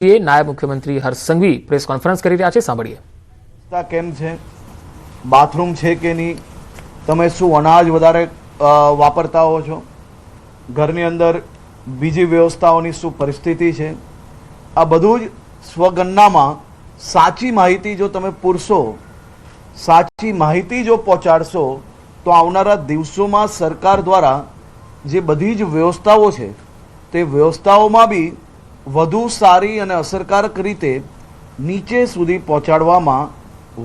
નાયબ મુખ્યમંત્રી Harsh Sanghavi press conference કરી રહ્યા છે, સાંભળીએ। કેમ છે, બાથરૂમ છે કે નહીં, તમે શું અનાજ વધારે વાપરતા હો છો, ઘરની અંદર બીજી વ્યવસ્થાઓની શું પરિસ્થિતિ છે, આ બધું જ સ્વગણનામાં સાચી માહિતી જો તમે પૂરશો, સાચી માહિતી જો પહોંચાડશો તો આવનારા દિવસોમાં સરકાર દ્વારા જે બધી જ વ્યવસ્થાઓ છે તે વ્યવસ્થાઓમાં બી વધુ સારી અને અસરકારક રીતે નીચે સુધી પહોંચાડવામાં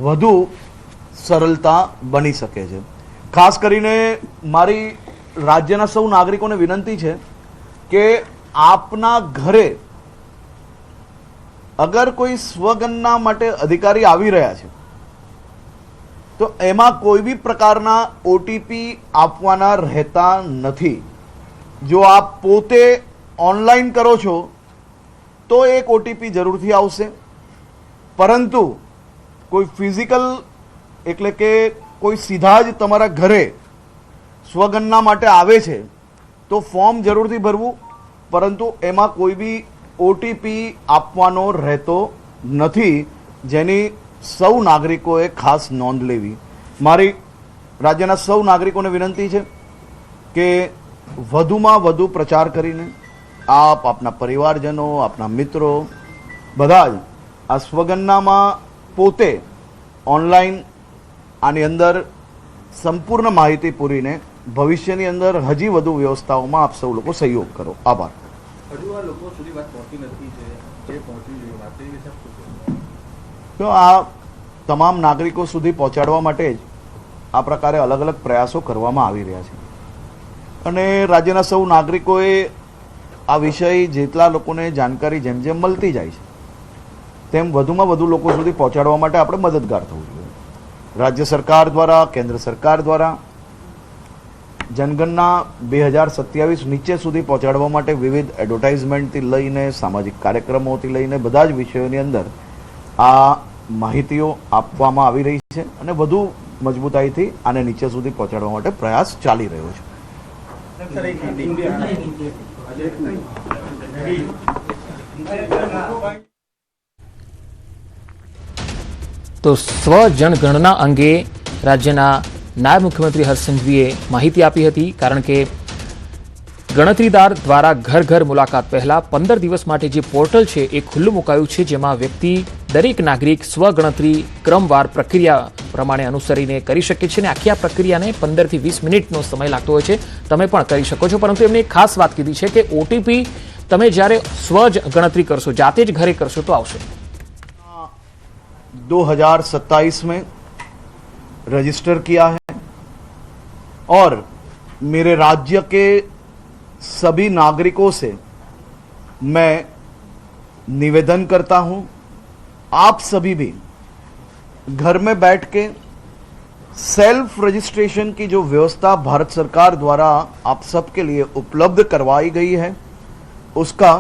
વધુ સરળતા બની શકે છે। ખાસ કરીને મારી રાજ્યના સૌ નાગરિકોને વિનંતી છે કે આપના ઘરે અગર કોઈ સ્વગણના માટે અધિકારી આવી રહ્યા છે તો એમાં કોઈ બી પ્રકારના ઓટીપી આપવાના રહેતા નથી। જો આપ પોતે ઓનલાઈન કરો છો તો એક ઓટીપી જરૂરથી આવશે, પરંતુ કોઈ ફિઝિકલ એટલે કે કોઈ સીધા જ તમારા ઘરે સ્વગણના માટે આવે છે તો ફોર્મ જરૂરથી ભરવું, પરંતુ એમાં કોઈ બી ઓટીપી આપવાનો રહેતો નથી, જેની સૌ નાગરિકોએ ખાસ નોંધ લેવી। મારી રાજ્યના સૌ નાગરિકોને વિનંતી છે કે વધુમાં વધુ પ્રચાર કરીને આપ, આપના પરિવારજનો, આપના મિત્રો બધા જ આ સ્વગણનામાં પોતે ઓનલાઈન આની અંદર સંપૂર્ણ માહિતી પૂરીને ભવિષ્યની અંદર હજી વધુ વ્યવસ્થાઓમાં આપ સૌ લોકો સહયોગ કરો। આભાર। તો આ તમામ નાગરિકો સુધી પહોંચાડવા માટે જ આ પ્રકારે અલગ અલગ પ્રયાસો કરવામાં આવી રહ્યા છે અને રાજ્યના સૌ નાગરિકોએ આ વિષય જેટલા લોકોને જાણકારી જેમ જેમ મળતી જાય છે તેમ વધુમાં વધુ લોકો સુધી પહોંચાડવા માટે આપણે મદદગાર થવું જોઈએ। રાજ્ય સરકાર દ્વારા, કેન્દ્ર સરકાર દ્વારા જનગણના 2027 નીચે સુધી પહોંચાડવા માટે વિવિધ એડવર્ટાઇઝમેન્ટથી લઈને સામાજિક કાર્યક્રમોથી લઈને બધા જ વિષયોની અંદર આ માહિતીઓ આપવામાં આવી રહી છે અને વધુ મજબૂતાઈથી આને નીચે સુધી પહોંચાડવા માટે પ્રયાસ ચાલી રહ્યો છે। તો સ્વ જનગણના અંગે રાજ્યના નાયબ મુખ્યમંત્રી હર્ષ સંઘવીએ માહિતી આપી હતી, કારણ કે ગણતરીદાર દ્વારા ઘર ઘર મુલાકાત પહેલા 15 દિવસ માટે જે પોર્ટલ છે એ ખુલ્લું મુકાયું છે, જેમાં વ્યક્તિ, દરેક નાગરિક સ્વગણતરી ક્રમવાર પ્રક્રિયા પ્રમાણે અનુસરીને કરી શકે છે અને આખી આ પ્રક્રિયાને 15 થી 20 મિનિટનો સમય લાગતો હોય છે। તમે પણ કરી શકો છો, પરંતુ એમણે એક ખાસ વાત કીધી છે કે ઓટીપી તમે જ્યારે સ્વ ગણતરી કરશો, જાતે જ ઘરે કરશો તો આવશે। 2027 में रजिस्टर किया है और मेरे राज्य के सभी नागरिकों से मैं निवेदन करता हूं, आप सभी भी घर में बैठ के सेल्फ रजिस्ट्रेशन की जो व्यवस्था भारत सरकार द्वारा आप सबके लिए उपलब्ध करवाई गई है उसका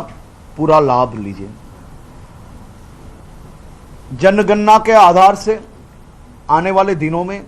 पूरा लाभ लीजिए। जनगणना के आधार से आने वाले दिनों में